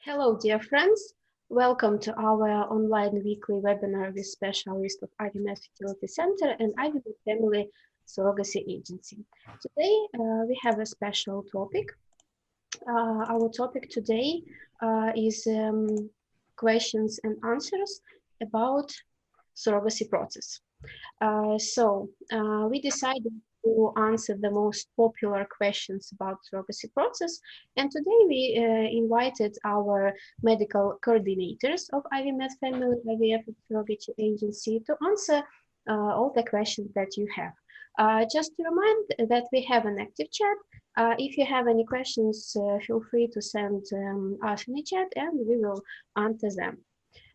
Hello, dear friends. Welcome to our online weekly webinar with specialist of IVF Fertility Center and IVF Family Surrogacy Agency. Today, we have a special topic. Our topic today is questions and answers about surrogacy process. We decided to answer the most popular questions about surrogacy process. And today we invited our medical coordinators of IVF Family IVF Surrogacy Agency to answer all the questions that you have. Just to remind that we have an active chat. If you have any questions, feel free to send us in the chat and we will answer them.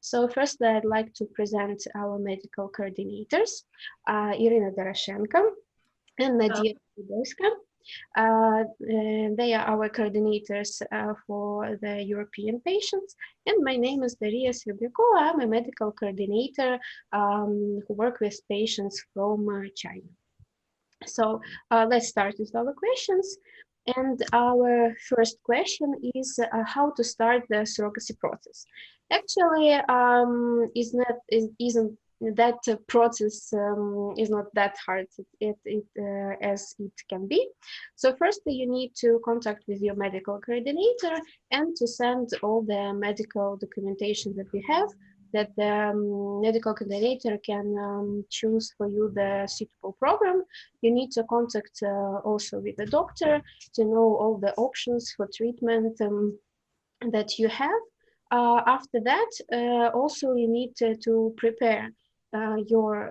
So first, I'd like to present our medical coordinators, Irina Doroshenko and Nadia Kudelska. They are our coordinators for the European patients. And my name is Daria Srebryakova. I'm a medical coordinator who works with patients from China. So let's start with our questions. And our first question is how to start the surrogacy process. Actually, isn't that process is not that hard as it can be. So first you need to contact with your medical coordinator and to send all the medical documentation that we have, that the medical coordinator can choose for you the suitable program. You need to contact also with the doctor to know all the options for treatment that you have. After that, also you need to prepare your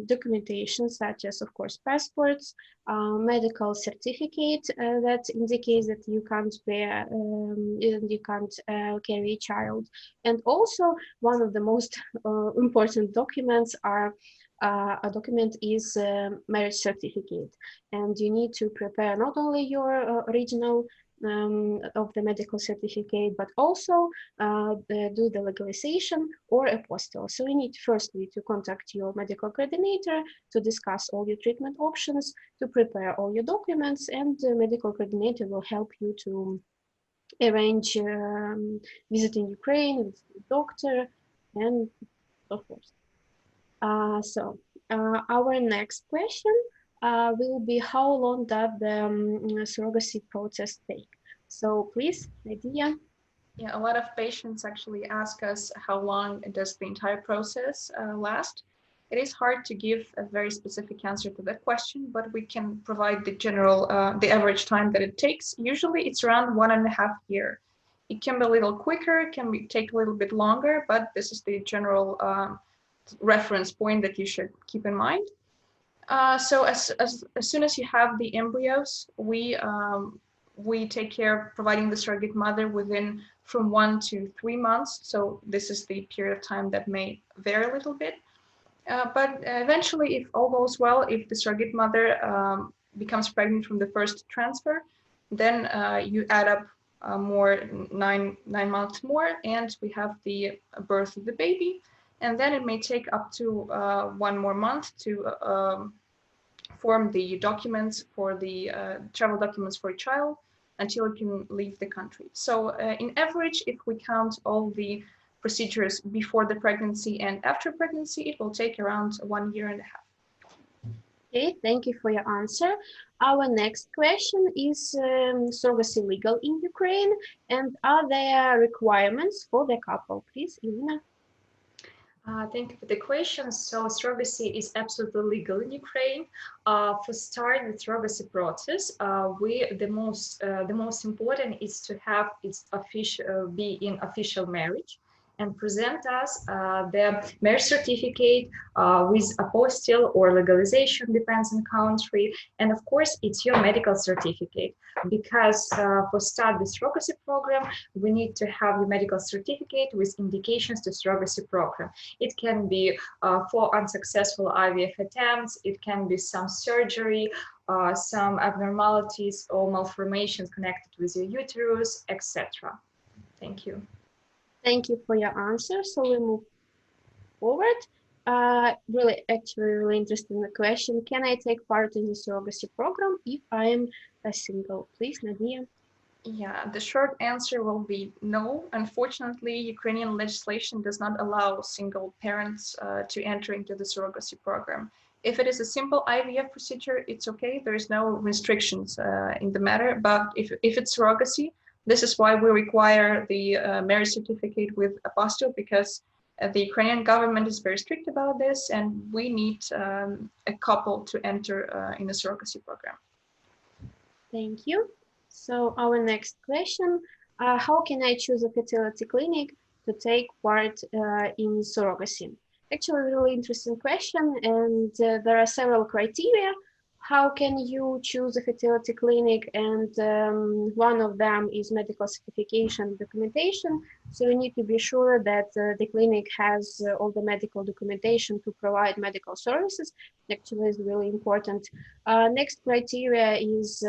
documentation, such as, of course, passports, medical certificate that indicates that you can't bear, you can't carry a child. And also, one of the most important documents are a document is marriage certificate, and you need to prepare not only your original of the medical certificate, but also do the legalization or apostille. So you need firstly to contact your medical coordinator to discuss all your treatment options, to prepare all your documents, and the medical coordinator will help you to arrange visiting Ukraine with the doctor and so forth. Our next question will be how long does the surrogacy process take? So please, Nadia. Yeah, a lot of patients actually ask us how long does the entire process last. It is hard to give a very specific answer to that question, but we can provide the general, the average time that it takes. Usually it's around 1.5 years. It can be a little quicker, it can take a little bit longer, but this is the general reference point that you should keep in mind. So as soon as you have the embryos, we take care of providing the surrogate mother within from 1 to 3 months. So this is the period of time that may vary a little bit. But eventually, if all goes well, if the surrogate mother becomes pregnant from the first transfer, then you add up more nine months more, and we have the birth of the baby. And then it may take up to 1 more month to form the documents for the travel documents for a child until it can leave the country. So in average, if we count all the procedures before the pregnancy and after pregnancy, it will take around 1.5 years. Okay, thank you for your answer. Our next question is surrogacy legal in Ukraine, and are there requirements for the couple? Please, Irina. Thank you for the question. So surrogacy is absolutely legal in Ukraine. For start the surrogacy process, the most important is to have its official be in official marriage and present us the marriage certificate with apostille or legalization, depends on country, and of course it's your medical certificate, because for start the surrogacy program we need to have your medical certificate with indications to surrogacy program. It can be for unsuccessful IVF attempts, it can be some surgery, some abnormalities or malformations connected with your uterus, etc. Thank you. Thank you for your answer. So we move forward. Really interested in the question. Can I take part in the surrogacy program if I am a single? Please, Nadia. Yeah, the short answer will be no. Unfortunately, Ukrainian legislation does not allow single parents to enter into the surrogacy program. If it is a simple IVF procedure, it's okay. There is no restrictions in the matter. But if it's surrogacy, this is why we require the marriage certificate with apostille, because the Ukrainian government is very strict about this, and we need a couple to enter in the surrogacy program. Thank you. So our next question, how can I choose a fertility clinic to take part in surrogacy? Actually, a really interesting question, and there are several criteria. How can you choose a fertility clinic? And one of them is medical certification documentation. So you need to be sure that the clinic has all the medical documentation to provide medical services. Actually, is really important. Next criteria is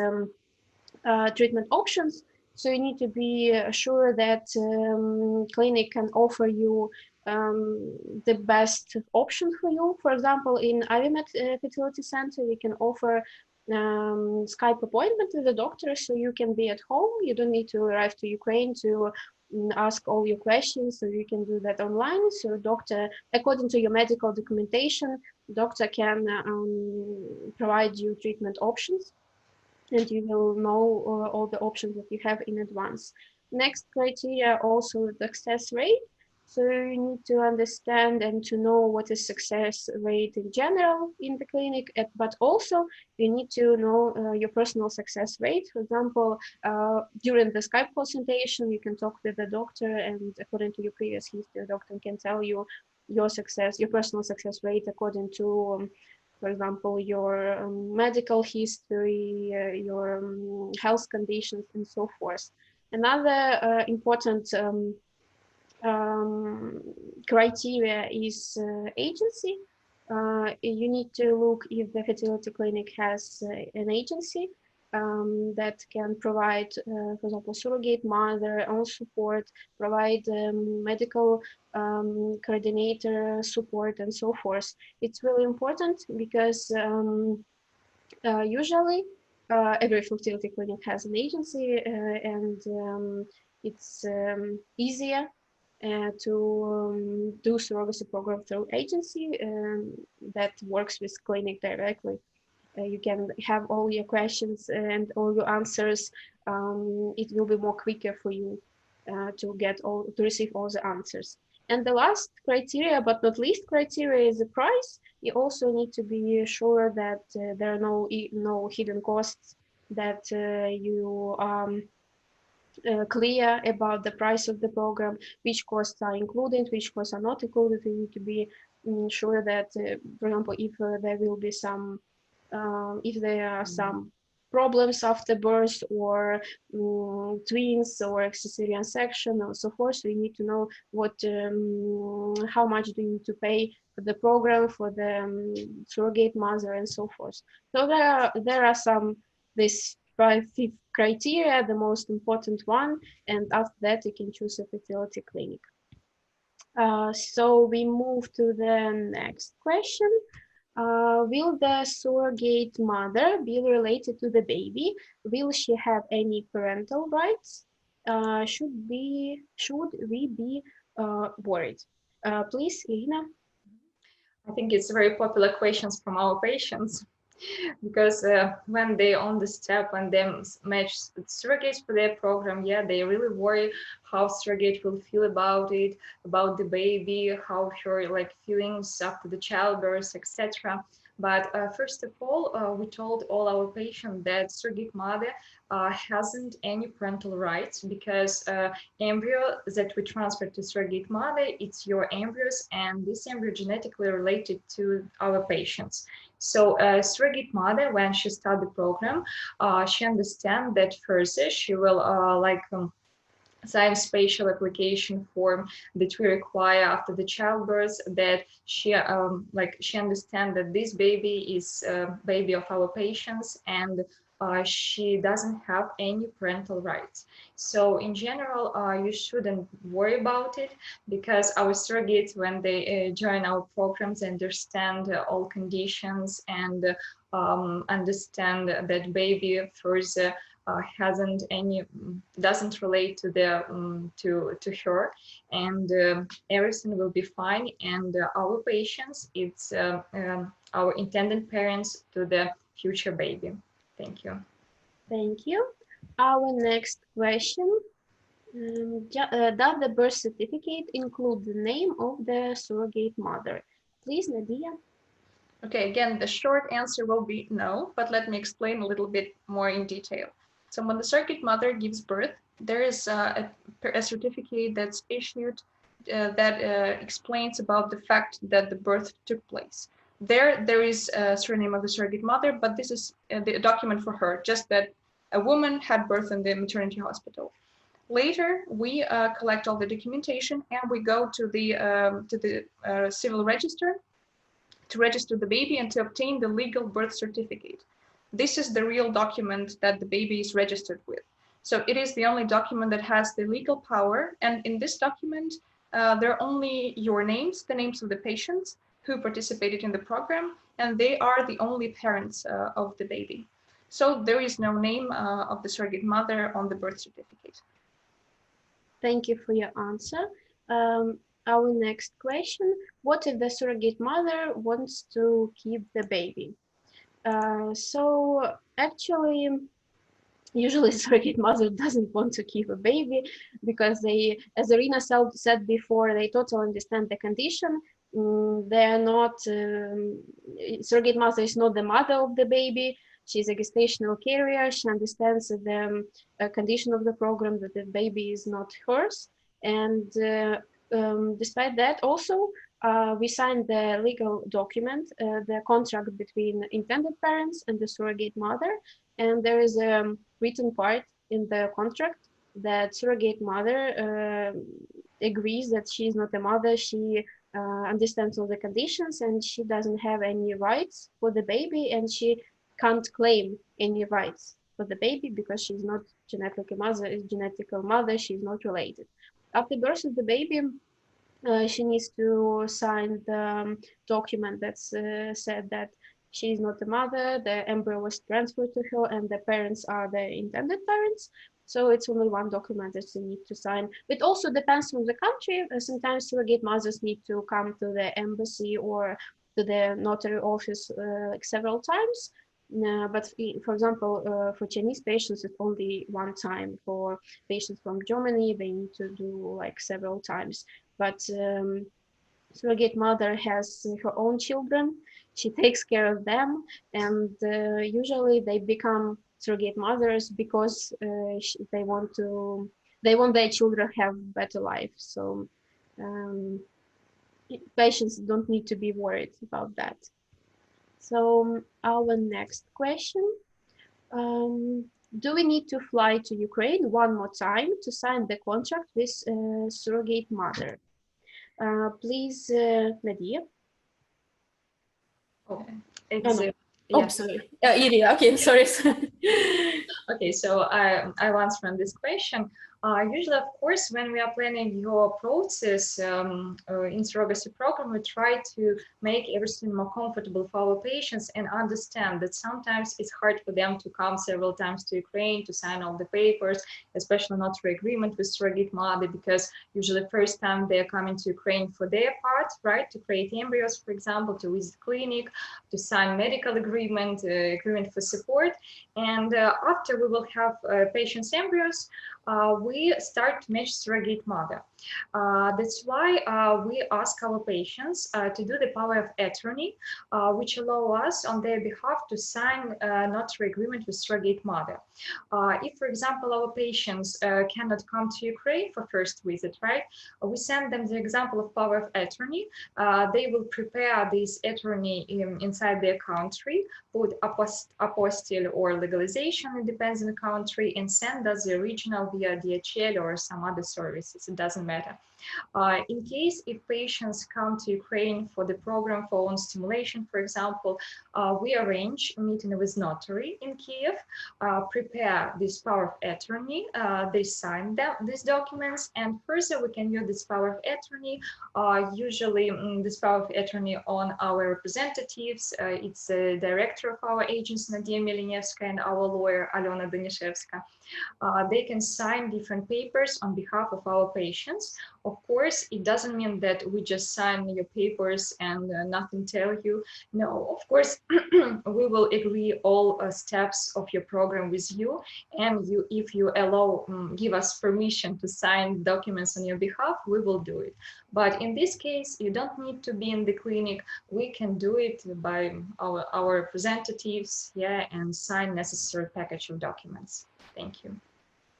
treatment options. So you need to be sure that clinic can offer you the best option for you. For example, in Avimed Fertility Center, we can offer Skype appointment with the doctor, so you can be at home. You don't need to arrive to Ukraine to ask all your questions, so you can do that online. So doctor, according to your medical documentation, doctor can provide you treatment options, and you will know all the options that you have in advance. Next criteria also the success rate. So you need to understand and to know what is success rate in general in the clinic, but also you need to know your personal success rate. For example, during the Skype consultation, you can talk with the doctor, and according to your previous history, the doctor can tell you your success, your personal success rate according to for example, your medical history, your health conditions, and so forth. Another important criteria is agency. You need to look if the fertility clinic has an agency that can provide, for example, surrogate mother, own support, provide medical coordinator support, and so forth. It's really important because usually every fertility clinic has an agency, and it's easier to do surrogacy program through agency that works with clinic directly. You can have all your questions and all your answers. It will be more quicker for you to receive all the answers. And the last criteria, but not least criteria, is the price. You also need to be sure that there are no hidden costs, that you clear about the price of the program, which costs are included, which costs are not included. You need to be sure that, for example, if there will be some, if there are some problems after birth, or twins, or cesarean section, or so forth, so you need to know what, how much do you need to pay for the program, for the surrogate mother, and so forth. So there are some this 5 criteria, the most important one, and after that you can choose a fertility clinic. So we move to the next question. Will the surrogate mother be related to the baby? Will she have any parental rights? Should we be worried? Please, Irina. I think it's very popular questions from our patients. Because when they on the step and then match surrogates for their program, yeah, they really worry how surrogate will feel about it, about the baby, how her like feelings after the childbirth, etc. But first of all, we told all our patients that surrogate mother hasn't any parental rights, because embryo that we transfer to surrogate mother, it's your embryos, and this embryo genetically related to our patients. So surrogate mother, when she start the program, she understands that first she will sign special application form that we require after the childbirth, that she she understands that this baby is baby of our patients, and she doesn't have any parental rights. So in general, you shouldn't worry about it, because our surrogates, when they join our programs, understand all conditions and understand that baby first hasn't any, doesn't relate to the to her, and everything will be fine. And our patients, it's our intended parents to the future baby. Thank you. Thank you. Our next question. Does the birth certificate include the name of the surrogate mother? Please, Nadia. Okay, again, the short answer will be no, but let me explain a little bit more in detail. So when the surrogate mother gives birth, there is a certificate that's issued that explains about the fact that the birth took place. There is a surname of the surrogate mother, but this is the document for her, just that a woman had birth in the maternity hospital. Later, we collect all the documentation and we go to the civil register to register the baby and to obtain the legal birth certificate. This is the real document that the baby is registered with. So it is the only document that has the legal power. And in this document, there are only your names, the names of the patients who participated in the program, and they are the only parents of the baby. So there is no name of the surrogate mother on the birth certificate. Thank you for your answer. Our next question, what if the surrogate mother wants to keep the baby? So actually, usually surrogate mother doesn't want to keep a baby because they, as Irina said before, they totally understand the condition. They're not, surrogate mother is not the mother of the baby. She's a gestational carrier. She understands the condition of the program, that the baby is not hers. And despite that, also, we signed the legal document, the contract between intended parents and the surrogate mother. And there is a written part in the contract that surrogate mother agrees that she is not a mother. She understands all the conditions and she doesn't have any rights for the baby, and she can't claim any rights for the baby because she's not genetically mother, is genetical mother, she's not related. After birth of the baby, she needs to sign the document that said that she is not the mother, the embryo was transferred to her, and the parents are the intended parents. So it's only one document that you need to sign. It also depends on the country. Sometimes surrogate mothers need to come to the embassy or to the notary office like several times. But for example, for Chinese patients, it's only one time. For patients from Germany, they need to do like several times. But surrogate mother has her own children. She takes care of them, and usually they become surrogate mothers because they want their children have better life. So patients don't need to be worried about that. So our next question, do we need to fly to Ukraine one more time to sign the contract with surrogate mother? Please, Nadia. Oh, it's, Oh, sorry. Iria, okay, sorry. Okay, so I'll answer on this question. Usually, of course, when we are planning your process in surrogacy program, we try to make everything more comfortable for our patients and understand that sometimes it's hard for them to come several times to Ukraine to sign all the papers, especially not through agreement with surrogate mother, because usually first time they're coming to Ukraine for their part, right, to create embryos, for example, to visit clinic, to sign medical agreement, agreement for support. And after we will have patients' embryos, we start to match surrogate mother. That's why we ask our patients to do the power of attorney, which allow us on their behalf to sign notary agreement with surrogate mother. If, for example, our patients cannot come to Ukraine for first visit, right? We send them the example of power of attorney. They will prepare this attorney inside their country, put apostille or legalization, it depends on the country, and send us the original via DHL or some other services, it doesn't matter. In case if patients come to Ukraine for the program for own stimulation, for example, we arrange a meeting with notary in Kiev, prepare this power of attorney, they sign these documents, and further we can use this power of attorney, usually this power of attorney on our representatives. It's the director of our agency, Nadia Melinevska, and our lawyer, Alena Danishevska. They can sign different papers on behalf of our patients. Of course, it doesn't mean that we just sign your papers and nothing tell you. No, of course, we will agree all steps of your program with you, and if you allow, give us permission to sign documents on your behalf, we will do it. But in this case, you don't need to be in the clinic. We can do it by our representatives, yeah, and sign necessary package of documents. Thank you.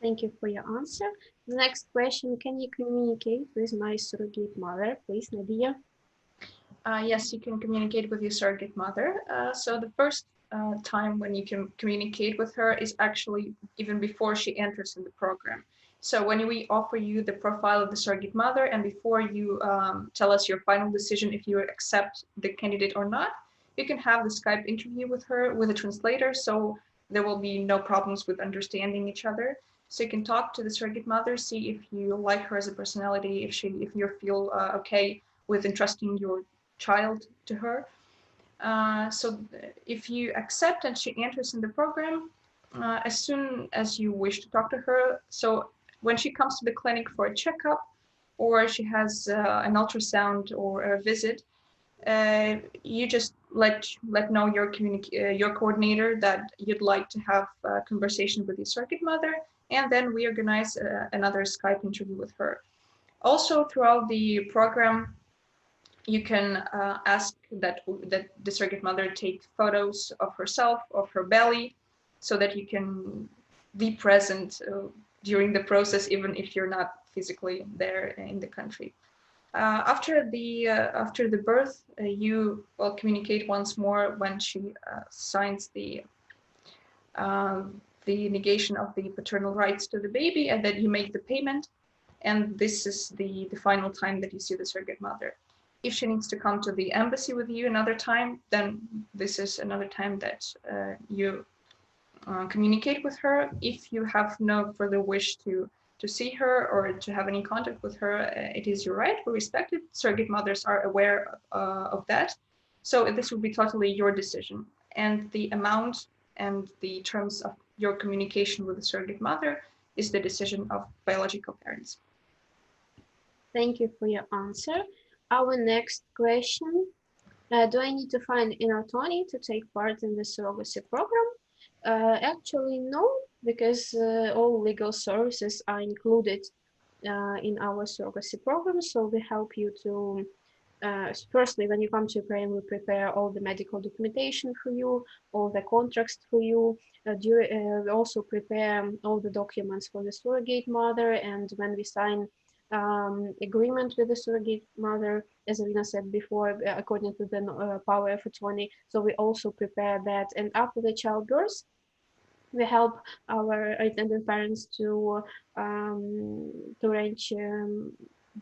Thank you for your answer. The next question, can you communicate with my surrogate mother, please, Nadia? Yes, you can communicate with your surrogate mother. So the first time when you can communicate with her is actually even before she enters in the program. So when we offer you the profile of the surrogate mother and before you tell us your final decision if you accept the candidate or not, you can have the Skype interview with her with a translator, so there will be no problems with understanding each other. So you can talk to the surrogate mother, see if you like her as a personality, if you feel okay with entrusting your child to her. So if you accept and she enters in the program, as soon as you wish to talk to her, so when she comes to the clinic for a checkup or she has an ultrasound or a visit, you just let know your coordinator that you'd like to have a conversation with your surrogate mother, and then we organize another Skype interview with her. Also, throughout the program, you can ask that the surrogate mother take photos of herself, of her belly, so that you can be present during the process, even if you're not physically there in the country. After the birth, you will communicate once more when she signs the negation of the paternal rights to the baby, and then you make the payment. And this is the final time that you see the surrogate mother. If she needs to come to the embassy with you another time, then this is another time that you communicate with her. If you have no further wish to see her or to have any contact with her, it is your right. We respect it. Surrogate mothers are aware of that. So this will be totally your decision. And the amount and the terms of your communication with the surrogate mother is the decision of biological parents. Thank you for your answer. Our next question, do I need to find an attorney to take part in the surrogacy program? Actually, no, because all legal services are included in our surrogacy program. So we help you to, firstly, when you come to Ukraine, we prepare all the medical documentation for you, all the contracts for you. We also prepare all the documents for the surrogate mother. And when we sign agreement with the surrogate mother, as Alina said before, according to the power of attorney. So we also prepare that. And after the childbirth, we help our intended parents to arrange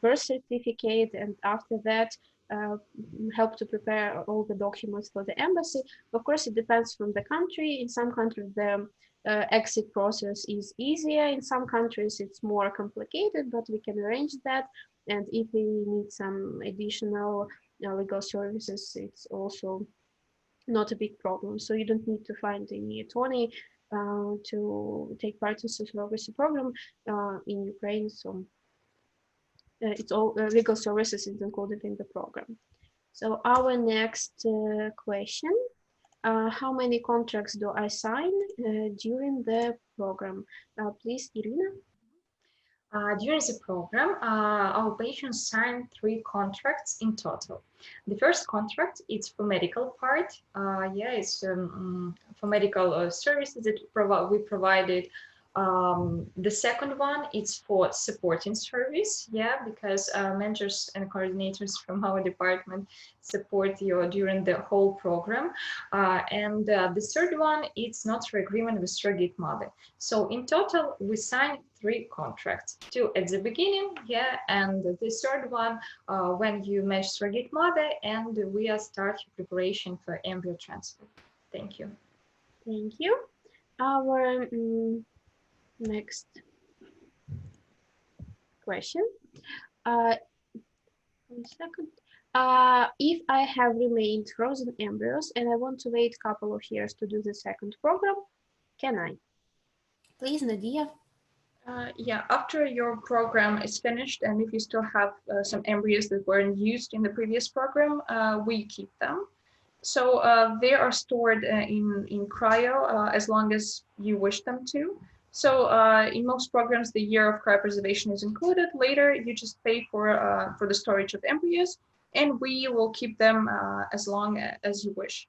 birth certificate, and after that help to prepare all the documents for the embassy. Of course, it depends from the country. In some countries, the exit process is easier. In some countries, it's more complicated, but we can arrange that. And if we need some additional legal services, it's also not a big problem. So you don't need to find any attorney to take part in the surrogacy program in Ukraine. So it's all legal services is included in the program. So our next question, how many contracts do I sign during the program? Please, Irina. During the program, our patients sign 3 contracts in total. The first contract is for medical part. It's for medical services that we provided The second one is for supporting service, yeah, because mentors and coordinators from our department support you during the whole program. And the third one, it's notary agreement with surrogate mother. So in total, we signed 3 contracts, 2 at the beginning, yeah, and the third one when you match surrogate mother, and we are starting preparation for embryo transfer. Thank you. Thank you. Our next question. 1 second. If I have remained frozen embryos and I want to wait a couple of years to do the second program, can I? Please, Nadia. Yeah, after your program is finished, and if you still have some embryos that weren't used in the previous program, we keep them. So they are stored in cryo as long as you wish them to. So in most programs, the year of cryopreservation is included. Later, you just pay for the storage of embryos, and we will keep them as long as you wish.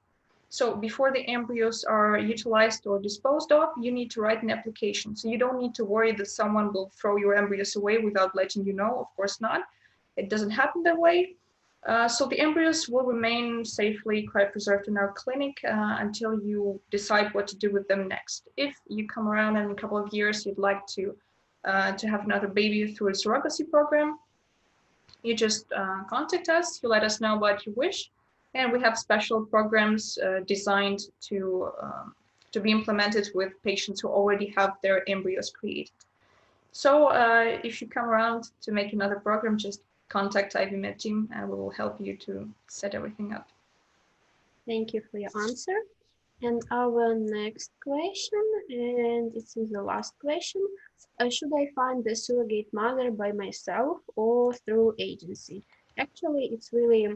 So before the embryos are utilized or disposed of, you need to write an application. So you don't need to worry that someone will throw your embryos away without letting you know. Of course not. It doesn't happen that way. So the embryos will remain safely cryopreserved in our clinic until you decide what to do with them next. If you come around in a couple of years, you'd like to have another baby through a surrogacy program, you just contact us, you let us know what you wish, and we have special programs designed to be implemented with patients who already have their embryos created. So if you come around to make another program, just contact Ivy Med team and we will help you to set everything up. Thank you for your answer. And our next question, and it is the last question. Should I find the surrogate mother by myself or through agency? Actually, it's really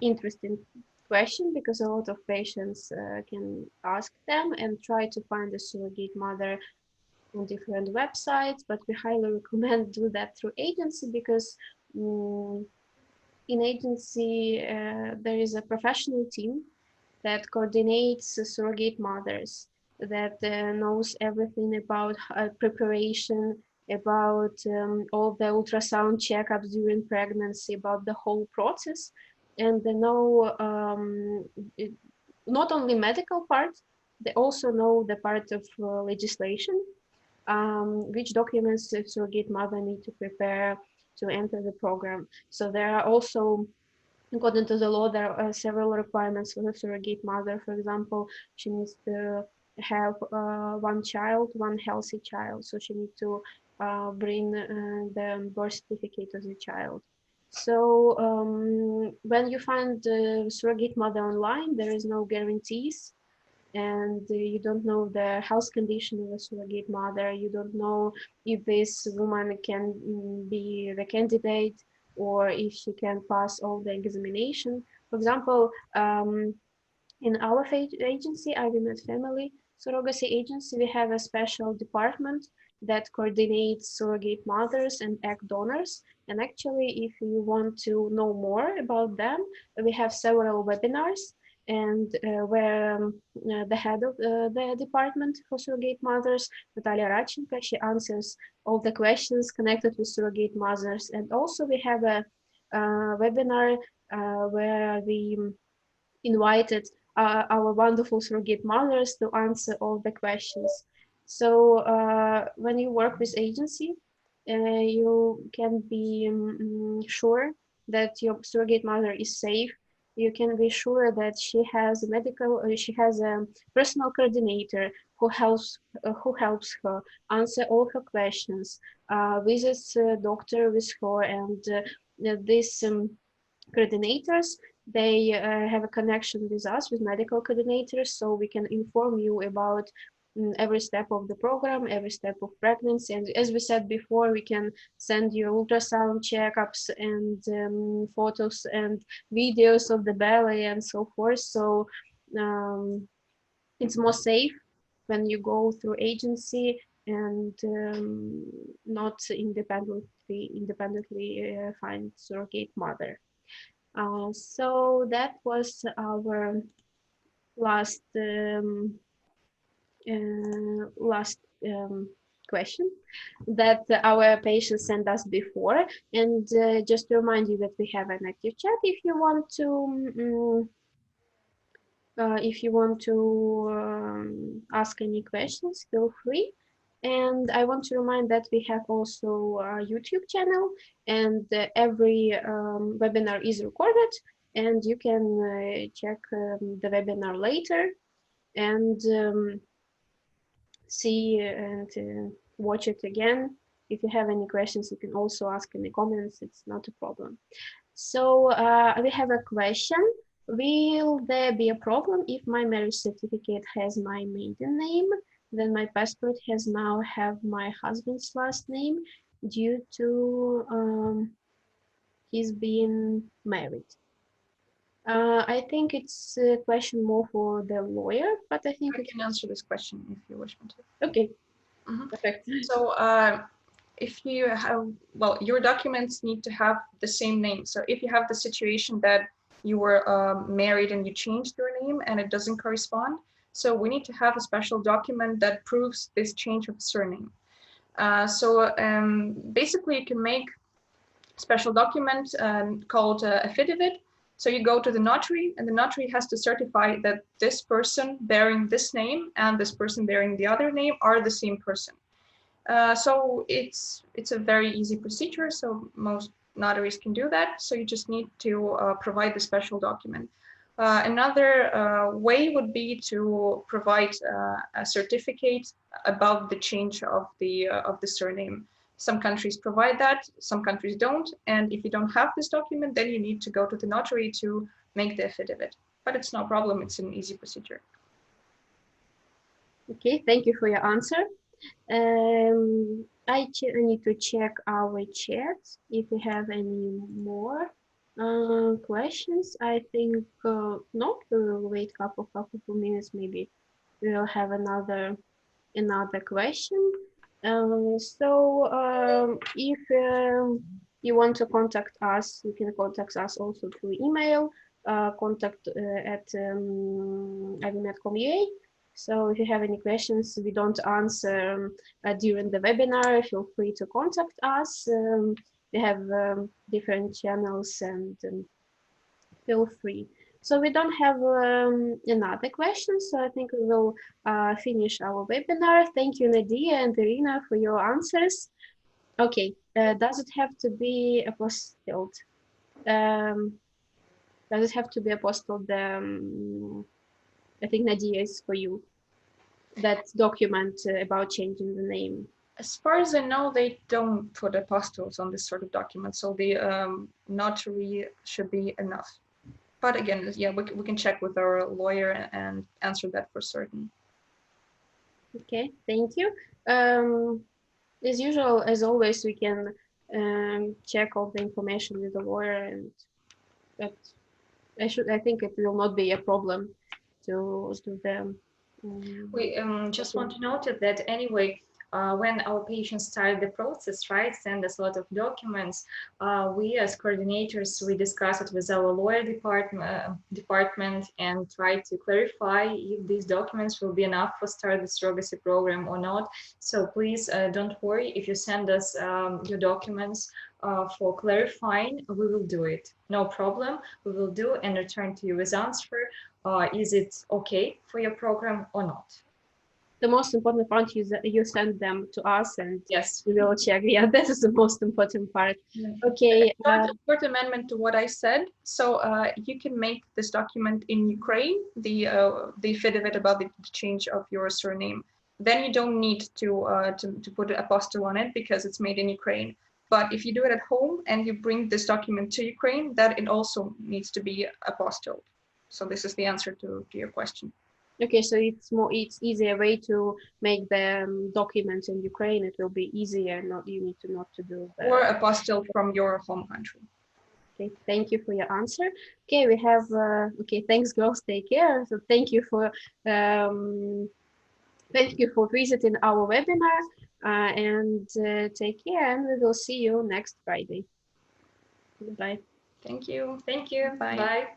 interesting question because a lot of patients can ask them and try to find a surrogate mother on different websites, but we highly recommend do that through agency because in agency there is a professional team that coordinates surrogate mothers, that knows everything about preparation, about all the ultrasound checkups during pregnancy, about the whole process, and they know not only medical part, they also know the part of legislation, which documents the surrogate mother need to prepare to enter the program. So there are also, according to the law, there are several requirements for the surrogate mother. For example, she needs to have 1 child, 1 healthy child. So she needs to bring the birth certificate of the child. So when you find the surrogate mother online, there is no guarantees, and you don't know the health condition of a surrogate mother. You don't know if this woman can be the candidate or if she can pass all the examination. For example, in our agency, Ivy Med Family Surrogacy Agency, we have a special department that coordinates surrogate mothers and egg donors. And actually, if you want to know more about them, we have several webinars, and where the head of the department for surrogate mothers, Natalia Radchenko, she answers all the questions connected with surrogate mothers. And also we have a webinar where we invited our wonderful surrogate mothers to answer all the questions. So when you work with agency, you can be sure that your surrogate mother is safe. You can be sure that she has a personal coordinator who helps her answer all her questions, visits doctor with her, and these coordinators, they have a connection with us, with medical coordinators, so we can inform you about every step of the program, every step of pregnancy. And as we said before, we can send you ultrasound checkups and photos and videos of the belly and so forth. So it's more safe when you go through agency and not independently find surrogate mother. So that was our last last question that our patients sent us before, and just to remind you that we have an active chat. If you want to ask any questions, feel free. And I want to remind that we have also a YouTube channel, and every webinar is recorded, and you can check the webinar later and see and watch it again. If you have any questions, you can also ask in the comments. It's not a problem. So we have a question. Will there be a problem if my marriage certificate has my maiden name, then my passport has now have my husband's last name due to his being married? I think it's a question more for the lawyer, but I think I can answer this question if you wish me to. Okay, perfect. So if you have, well, your documents need to have the same name. So if you have the situation that you were married and you changed your name and it doesn't correspond, so we need to have a special document that proves this change of surname. Basically you can make a special document called affidavit. So you go to the notary, and the notary has to certify that this person bearing this name and this person bearing the other name are the same person. So it's a very easy procedure. So most notaries can do that. So you just need to provide the special document. Another way would be to provide a certificate about the change of the surname. Some countries provide that, some countries don't. And if you don't have this document, then you need to go to the notary to make the affidavit. But it's no problem, it's an easy procedure. Okay, thank you for your answer. I need to check our chat if we have any more questions. I think no, we will wait a couple of minutes, maybe we will have another question. If you want to contact us, you can contact us also through email, contact at ivmed.com.ua. So if you have any questions we don't answer during the webinar, feel free to contact us. We have different channels, and feel free. So we don't have another question, so I think we will finish our webinar. Thank you, Nadia and Irina, for your answers. Okay, does it have to be apostilled? Does it have to be apostilled? I think Nadia is for you. That document about changing the name. As far as I know, they don't put apostles on this sort of document, so the notary should be enough. But again, yeah, we can check with our lawyer and answer that for certain. Okay, thank you. As usual, as always, we can check all the information with the lawyer, and that I think it will not be a problem to do them. We just want to note that anyway, when our patients start the process, right, send us a lot of documents, we as coordinators, we discuss it with our lawyer department and try to clarify if these documents will be enough for start the surrogacy program or not. So please don't worry if you send us your documents for clarifying, we will do it. No problem, we will do and return to you with answer. Is it okay for your program or not? The most important part is that you send them to us, and yes, we will check. Yeah, that is the most important part. Yeah. Okay. Short amendment to what I said. So you can make this document in Ukraine, the affidavit about the change of your surname. Then you don't need to put an apostille on it because it's made in Ukraine. But if you do it at home and you bring this document to Ukraine, that it also needs to be apostilled. So this is the answer to your question. Okay, so it's easier way to make the documents in Ukraine. It will be easier. You need not to do that. Or apostille from your home country. Okay, thank you for your answer. Okay, we have okay. Thanks, girls. Take care. So thank you for visiting our webinar, and take care. And we will see you next Friday. Goodbye. Thank you. Thank you. Bye. Bye.